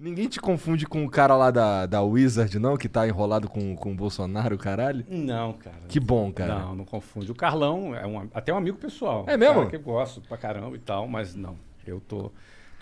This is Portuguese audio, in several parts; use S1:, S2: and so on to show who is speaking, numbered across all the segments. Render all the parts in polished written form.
S1: Ninguém te confunde com o cara lá da Wizard, não? Que tá enrolado com o Bolsonaro, caralho?
S2: Não, cara.
S1: Que bom, cara.
S2: Não confunde. O Carlão é até um amigo pessoal.
S1: É mesmo?
S2: Um cara que eu gosto pra caramba e tal, mas não. Eu tô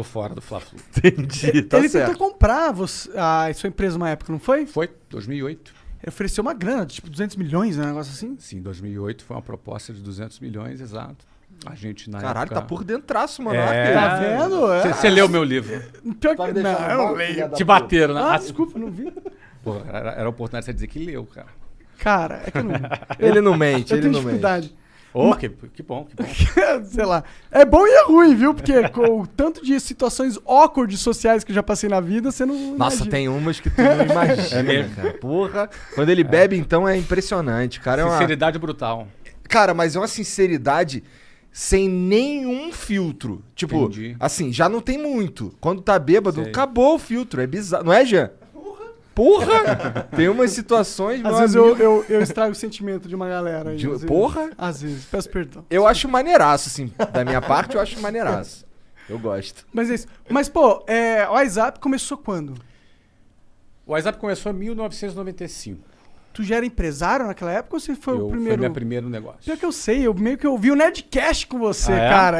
S2: fora do Fla-Flu.
S1: Entendi, tá
S3: Ele
S1: certo.
S3: tentou comprar a sua empresa uma época, não foi?
S2: Foi 2008.
S3: Ele ofereceu uma grana, tipo 200 milhões, né? Um negócio assim.
S2: Sim, 2008 foi uma proposta de 200 milhões, exato. A gente na
S1: Caralho,
S2: época...
S1: tá por dentraço, mano.
S2: É.
S3: Tá vendo?
S2: Você leu meu livro.
S3: Pior
S1: Vai
S3: que
S1: me deixar
S3: não,
S1: no
S3: eu não
S1: banco,
S3: leio.
S1: filha da
S2: Te bateram, né?
S3: Ah, desculpa, não vi.
S2: Pô, era a oportunidade de você dizer que leu, cara.
S3: Cara, é que eu não...
S1: Ele não mente,
S3: Eu
S1: ele
S3: tenho
S1: não mente.
S3: dificuldade.
S2: Oh, que bom, que bom.
S3: Sei lá. É bom e é ruim, viu? Porque com o tanto de situações awkward sociais que eu já passei na vida, você não
S1: Nossa,
S3: imagina.
S1: tem umas que tu não imagina,
S2: mesmo?
S1: cara. Porra. Quando ele bebe, então, é impressionante, cara.
S2: Sinceridade brutal.
S1: Cara, mas é uma sinceridade sem nenhum filtro. Tipo,
S2: Entendi.
S1: assim, já não tem muito. Quando tá bêbado,
S2: Sei.
S1: acabou o filtro. É bizarro. Não é, Jean? Porra! Tem umas situações, meu
S3: Às vezes
S1: amigo.
S3: eu estrago o sentimento de uma galera aí.
S1: De-
S3: às vezes.
S1: porra?
S3: Às vezes, peço perdão.
S1: Eu acho maneiraço, assim. Da minha parte, eu acho maneiraço. Eu gosto.
S3: Mas é isso. Mas, pô, o WhatsApp começou quando?
S2: O WhatsApp começou em 1995.
S3: Tu já era empresário naquela época ou você foi o primeiro?
S2: Foi meu primeiro negócio.
S3: Pior que eu sei, eu meio que ouvi o Nerdcast com você,
S2: Ah, é?
S3: cara.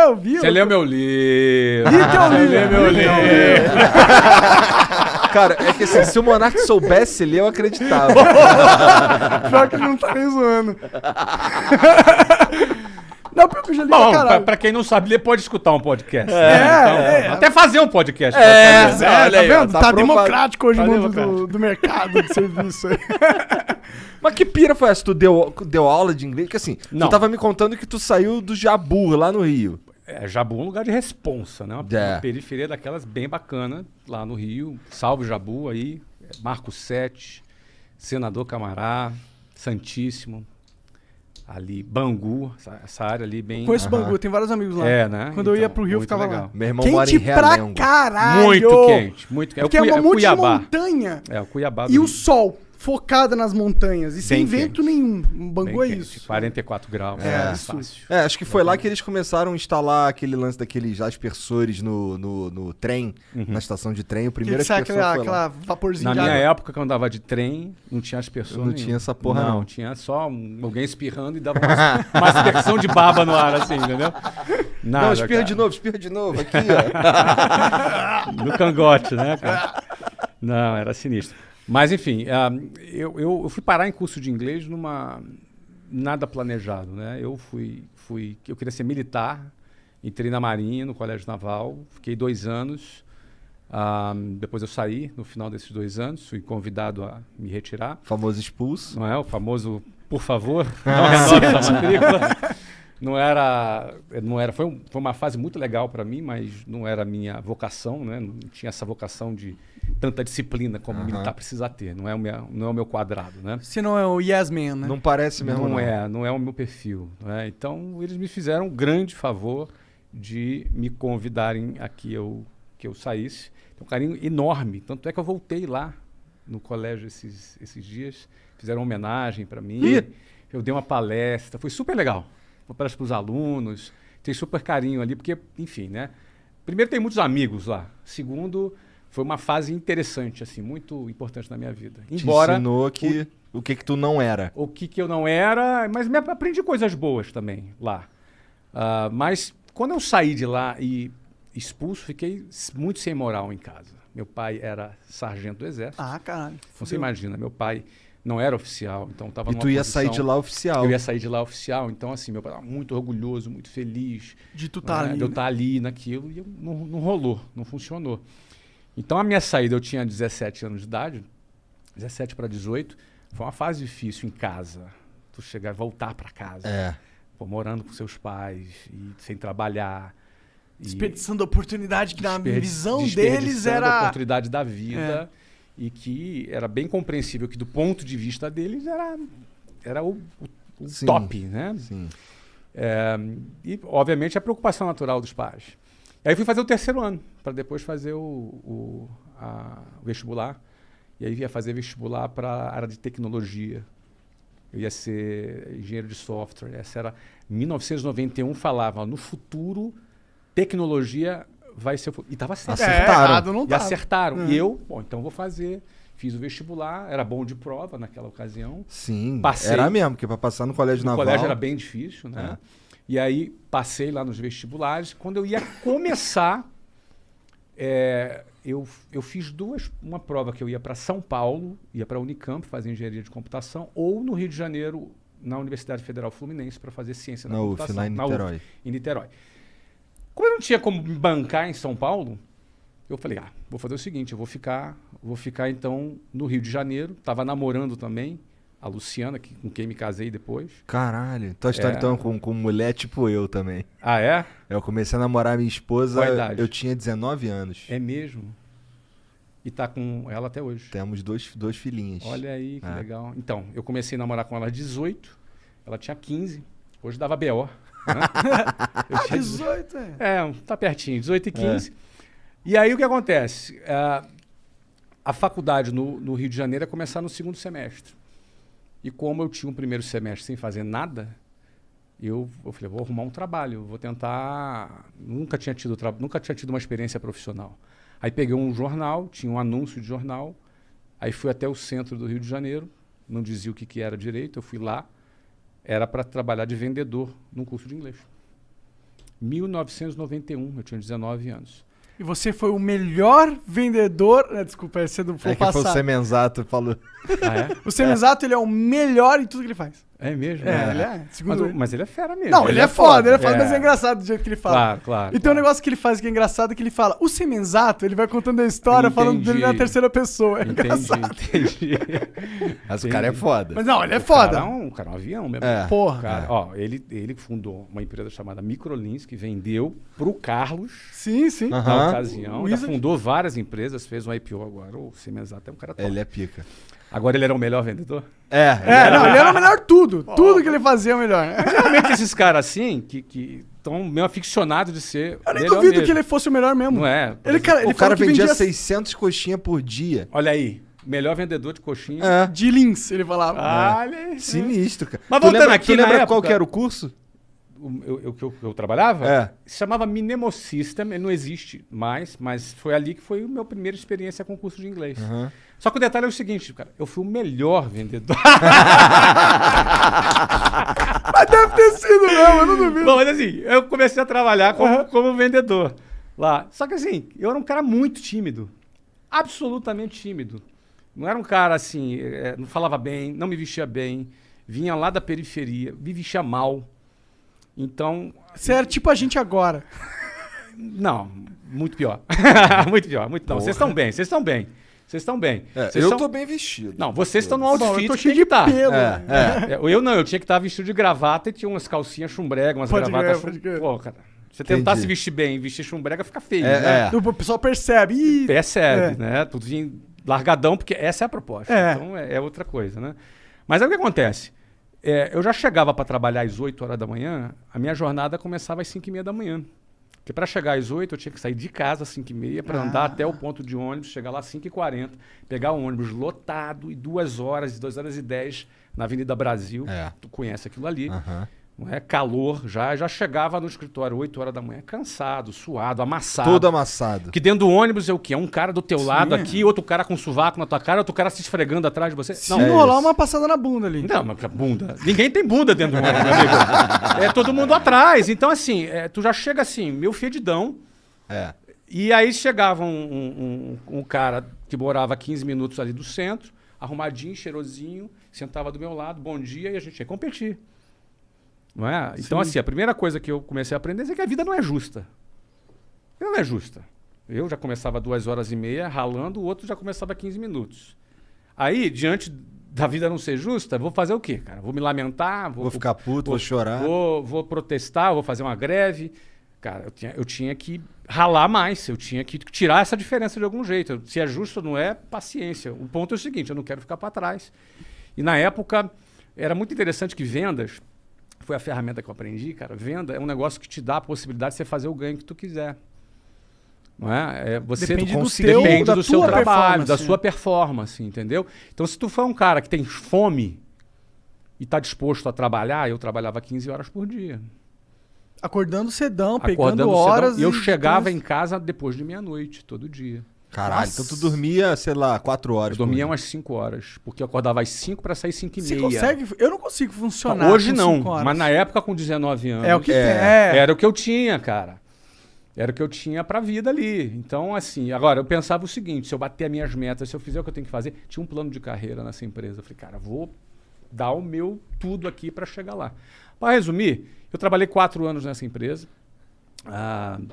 S3: Eu vi.
S2: Você leu meu livro.
S3: Li teu livro.
S2: Leu meu
S3: Li teu
S2: livro.
S1: Cara, é que assim, se o Monark soubesse ler, eu acreditava.
S3: Pior que ele não tá nem zoando. Não, pior que eu já li pra
S2: Bom,
S3: caralho.
S2: pra quem não sabe ler, pode escutar um podcast.
S3: É.
S2: Até fazer um podcast.
S1: É.
S2: pode fazer.
S1: Olha aí,
S3: tá
S1: ó,
S3: vendo?
S1: tá
S3: Tá,
S1: aprovado.
S3: democrático hoje
S2: Tá
S3: o mundo
S2: democrático.
S3: do mercado de serviço aí.
S1: Mas que pira foi essa? Tu deu aula de inglês? Que assim,
S2: Não.
S1: tu tava me contando que tu saiu do Jabur, lá no Rio.
S2: Jabu é um lugar de responsa, né? Uma
S1: É.
S2: periferia daquelas bem bacana, lá no Rio. Salve Jabu aí, Marco 7, Senador Camará, Santíssimo, ali, Bangu, essa área ali bem...
S3: Conheço Bangu, tem vários amigos lá.
S2: É, né?
S3: Quando eu ia
S2: Então,
S3: pro Rio, eu
S2: muito
S3: ficava
S2: legal.
S3: lá.
S1: Meu irmão mora
S3: Quente
S1: em
S3: pra
S1: Realengo.
S3: caralho!
S2: Muito quente, muito quente.
S3: Porque é um monte de
S2: Cuiabá.
S3: montanha.
S2: É, o Cuiabá do
S3: E o
S2: Rio.
S3: sol, focada nas montanhas. E sem
S2: Bem
S3: vento
S2: quente.
S3: nenhum. Um Bangu
S2: Bem
S3: é
S2: quente,
S3: isso.
S2: 44 graus.
S3: É,
S2: fácil.
S1: É, acho que foi lá que eles começaram a instalar aquele lance daqueles aspersores no trem, na estação de trem. O primeiro
S3: Que sai
S1: aspersor foi lá.
S3: aquela vaporzinho
S2: Na
S3: de
S2: minha
S3: água.
S2: época, quando eu andava de trem, não tinha aspersor
S1: Não
S2: nenhum.
S1: tinha essa porra, não.
S2: Tinha só alguém espirrando e dava uma aspersão de baba no ar, assim, entendeu? Nada,
S1: Não, espirra
S2: cara.
S1: de novo, aqui, ó.
S2: No cangote, né, cara? Não, era sinistro. Mas, enfim, eu fui parar em curso de inglês nada planejado, né? Eu queria ser militar, entrei na Marinha, no Colégio Naval, fiquei 2 anos. Depois eu saí no final desses 2 anos, fui convidado a me retirar.
S1: Famoso expulso.
S2: Não é? O famoso, por favor, não renove essa matrícula. Foi uma fase muito legal para mim, mas não era a minha vocação, né? Não tinha essa vocação de tanta disciplina como militar precisa ter. Não é o meu quadrado, né?
S3: Você não é o Yes Man, né?
S1: Não parece mesmo,
S2: Não é o meu perfil. Né? Então, eles me fizeram um grande favor de me convidarem a que eu saísse. Tem um carinho enorme. Tanto é que eu voltei lá no colégio esses dias. Fizeram uma homenagem para mim. Eu dei uma palestra. Foi super legal. Uma palestra para os alunos. Tem super carinho ali, porque, enfim, né? Primeiro, tem muitos amigos lá. Segundo, foi uma fase interessante, assim, muito importante na minha vida. Embora
S1: Te ensinou o que tu não era.
S2: o que eu não era, mas aprendi coisas boas também lá. Mas quando eu saí de lá e expulso, fiquei muito sem moral em casa. Meu pai era sargento do exército.
S3: Ah, caralho.
S2: Então, você imagina, meu pai não era oficial, então estava
S1: E
S2: numa
S1: tu ia
S2: posição-
S1: sair de lá oficial.
S2: Eu ia sair de lá oficial, então assim, meu pai estava muito orgulhoso, muito feliz.
S3: De tu tá ali.
S2: De eu
S3: né?
S2: estar ali naquilo, e não rolou, não funcionou. Então a minha saída, eu tinha 17 anos de idade, 17 para 18, foi uma fase difícil em casa. Tu chegar, voltar para casa,
S1: É.
S2: pô, morando com seus pais, e sem trabalhar.
S3: Desperdiçando a oportunidade que na visão deles
S2: desperdiçando a
S3: era...
S2: oportunidade da vida e que era bem compreensível que do ponto de vista deles era o
S1: Sim.
S2: top, né?
S1: Sim.
S2: E obviamente a preocupação natural dos pais. Aí fui fazer o 3º ano para depois fazer o vestibular, e aí ia fazer vestibular para a área de tecnologia. Eu ia ser engenheiro de software. Essa era 1991, falava no futuro tecnologia vai ser... E tava certo.
S1: Acertaram.
S3: Errado não
S2: E
S3: tá.
S2: acertaram. E eu, bom, então vou fazer. Fiz o vestibular, era bom de prova naquela ocasião.
S1: Sim,
S2: Passei.
S1: era mesmo, porque pra passar no colégio
S2: O
S1: naval...
S2: colégio era bem difícil, né? E aí passei lá nos vestibulares. Quando eu ia começar, eu fiz uma prova que eu ia para São Paulo, ia para a Unicamp fazer engenharia de computação, ou no Rio de Janeiro, na Universidade Federal Fluminense, para fazer ciência da
S1: Na UF,
S2: computação.
S1: lá em Niterói.
S2: UF, em Niterói. Como eu não tinha como me bancar em São Paulo, eu falei, vou fazer o seguinte, eu vou ficar então no Rio de Janeiro. Tava namorando também a Luciana, com quem me casei depois.
S1: Caralho, tua história então com mulher tipo eu também.
S2: Ah, é?
S1: Eu comecei a namorar minha esposa,
S2: Qual a idade?
S1: eu tinha 19 anos.
S2: É mesmo? E tá com ela até hoje.
S1: Temos dois filhinhos.
S2: Olha aí, que legal. Então, eu comecei a namorar com ela aos 18, ela tinha 15, hoje dava BO. Né? Eu tinha
S3: 18, é.
S2: tá pertinho, 18 e 15. E aí o que acontece? A faculdade no Rio de Janeiro ia começar no segundo semestre. E como eu tinha um primeiro semestre sem fazer nada, eu falei, vou arrumar um trabalho, vou tentar... Nunca tinha tido uma experiência profissional. Aí peguei um jornal, tinha um anúncio de jornal, aí fui até o centro do Rio de Janeiro, não dizia o que era direito, eu fui lá, era para trabalhar de vendedor num curso de inglês. 1991, eu tinha 19 anos.
S3: E você foi o melhor vendedor... Desculpa, você não foi
S1: É que foi o
S3: passar.
S1: Semenzato falou.
S2: Ah, é?
S3: O Semenzato, ele é o melhor em tudo que ele faz.
S2: É mesmo?
S3: Ele é. Segundo ele.
S2: Mas ele é fera mesmo.
S3: Não, ele é foda, mas é
S2: É.
S3: engraçado do jeito que ele fala.
S2: Claro, claro.
S3: E tem um negócio que ele faz que é engraçado, que ele fala, o Semenzato, ele vai contando a história, falando dele na terceira pessoa. É engraçado.
S2: Entendi.
S1: Mas o cara é foda.
S3: Mas não, ele é
S2: O
S3: foda.
S2: cara é um avião mesmo.
S1: É.
S3: Porra.
S2: Cara, ó, ele fundou uma empresa chamada Microlins, que vendeu pro Carlos
S3: Sim, sim.
S1: Aham.
S2: na ocasião.
S3: O
S2: Já
S3: Wizard.
S2: fundou várias empresas, fez um IPO agora. O Semenzato é um cara top.
S1: Ele é pica.
S2: Agora ele era o melhor vendedor?
S3: Não, ele era o melhor tudo. Tudo que ele fazia é o melhor.
S2: Geralmente esses caras assim, que estão meio aficionados de ser
S3: Eu nem
S2: melhor
S3: duvido
S2: mesmo.
S3: que ele fosse o melhor mesmo.
S2: Não é? Por
S3: Ele,
S2: exemplo,
S3: cara, ele
S1: O cara
S3: falou que
S1: vendia
S3: vendia
S1: 600 coxinhas por dia.
S2: Olha aí, melhor vendedor de coxinha.
S1: É.
S3: de lins, ele falava.
S2: Olha aí.
S1: Sinistro, cara.
S2: Mas
S1: Tu
S2: voltando
S1: lembra,
S2: aqui,
S1: tu lembra
S2: na
S1: qual
S2: época-
S1: que era o curso?
S2: Eu trabalhava?
S1: É.
S2: Se chamava Minemo System, ele não existe mais, mas foi ali que foi a minha primeira experiência com curso de inglês.
S1: Aham.
S2: Só que o detalhe é o seguinte, cara, eu fui o melhor vendedor.
S3: Mas deve ter sido mesmo, eu não duvido.
S2: Bom, mas assim, eu comecei a trabalhar como vendedor lá. Só que assim, eu era um cara muito tímido. Absolutamente tímido. Não era um cara assim, não falava bem, não me vestia bem, vinha lá da periferia, me vestia mal. Então,
S3: Você era tipo a gente agora.
S2: não, muito pior. Muito pior, muito não. Vocês estão bem, vocês estão bem. Vocês estão bem.
S1: É,
S2: Vocês
S1: eu
S2: são-
S1: tô bem vestido.
S2: Não, vocês estão no
S3: Bom,
S2: outfit
S3: eu tô
S2: que
S3: cheio
S2: tem
S3: de
S2: que estar.
S3: pelo.
S2: Eu não, eu tinha que estar vestido de gravata e tinha umas calcinhas chumbrega, umas
S3: Pode
S2: gravatas
S3: crer, pode crer.
S2: Pô, cara, você tentar
S1: Entendi.
S2: se vestir bem e vestir chumbrega fica feio,
S1: É,
S2: né?
S1: é.
S3: O pessoal percebe. Ih,
S2: Percebe,
S3: É.
S2: né? Tudo vinha largadão, porque essa é a proposta.
S3: É.
S2: Então é outra coisa, né? Mas aí o que acontece? Eu já chegava para trabalhar às 8 horas da manhã, a minha jornada começava às 5h30 da manhã. Porque para chegar às 8 eu tinha que sair de casa às 5h30 para andar até o ponto de ônibus, chegar lá às 5h40, pegar o ônibus lotado e 2 horas, 2h10 na Avenida Brasil.
S1: É.
S2: Tu conhece aquilo ali.
S1: Aham.
S2: Não é? Calor já chegava no escritório 8 horas da manhã, cansado, suado, amassado.
S1: Todo amassado.
S2: Porque dentro do ônibus é o quê? É um cara do teu
S3: Sim.
S2: lado aqui, outro cara com sovaco na tua cara, outro cara se esfregando atrás de você.
S3: se
S2: Não,
S3: não
S1: é
S3: rolar
S1: isso.
S3: uma passada na bunda ali.
S2: não, mas que bunda. Ninguém tem bunda dentro do ônibus, meu amigo. É todo mundo atrás. Então, assim, tu já chega assim, meio fedidão.
S1: É.
S2: E aí chegava um cara que morava a 15 minutos ali do centro, arrumadinho, cheirosinho, sentava do meu lado, bom dia, e a gente ia competir. Não é? Então,
S3: Sim.
S2: assim, a primeira coisa que eu comecei a aprender é que a vida não é justa. Ela não é justa. Eu já começava 2h30 ralando, o outro já começava 15 minutos. Aí, diante da vida não ser justa, vou fazer o quê, cara? Vou me lamentar?
S1: Vou ficar puto, vou chorar.
S2: Vou protestar, vou fazer uma greve. Cara, eu tinha que ralar mais, eu tinha que tirar essa diferença de algum jeito. Se é justo ou não é, paciência. O ponto é o seguinte, eu não quero ficar para trás. E na época, era muito interessante que vendas, foi a ferramenta que eu aprendi, cara. Venda é um negócio que te dá a possibilidade de você fazer o ganho que tu quiser. Não é? Você
S3: Depende do
S2: consegue- depende
S3: da
S2: do seu
S3: tua
S2: trabalho, da
S3: performance.
S2: sua performance, entendeu? Então, se tu for um cara que tem fome e está disposto a trabalhar, eu trabalhava 15 horas por dia.
S3: Acordando cedão,
S2: Acordando
S3: pegando horas.
S2: cedão, e eu chegava em casa depois de meia-noite, todo dia.
S1: Caralho,
S3: Nossa.
S1: então tu dormia, sei lá, 4 horas.
S2: Eu dormia
S1: por
S2: umas 5 horas, porque eu acordava às 5 para sair 5 e
S3: Você
S2: meia.
S3: consegue? Eu não consigo funcionar.
S2: Hoje
S3: com
S2: não,
S3: 5 horas.
S2: mas na época com 19 anos.
S3: É o que tem.
S2: Era o que eu tinha, cara. Era o que eu tinha pra vida ali. Então, assim, agora eu pensava o seguinte: se eu bater as minhas metas, se eu fizer o que eu tenho que fazer, tinha um plano de carreira nessa empresa. Eu falei, cara, vou dar o meu tudo aqui pra chegar lá. Para resumir, eu trabalhei 4 anos nessa empresa.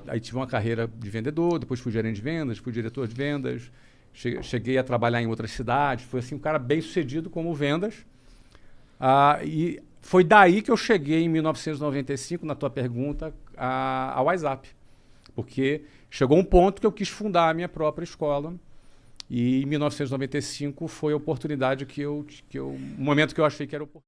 S2: Aí tive uma carreira de vendedor, depois fui gerente de vendas, fui diretor de vendas. Cheguei a trabalhar em outras cidades. Fui assim, um cara bem sucedido como vendas. E foi daí que eu cheguei em 1995, na tua pergunta, ao WhatsApp. Porque chegou um ponto que eu quis fundar a minha própria escola. E em 1995 foi a oportunidade o momento que eu achei que era oportuno.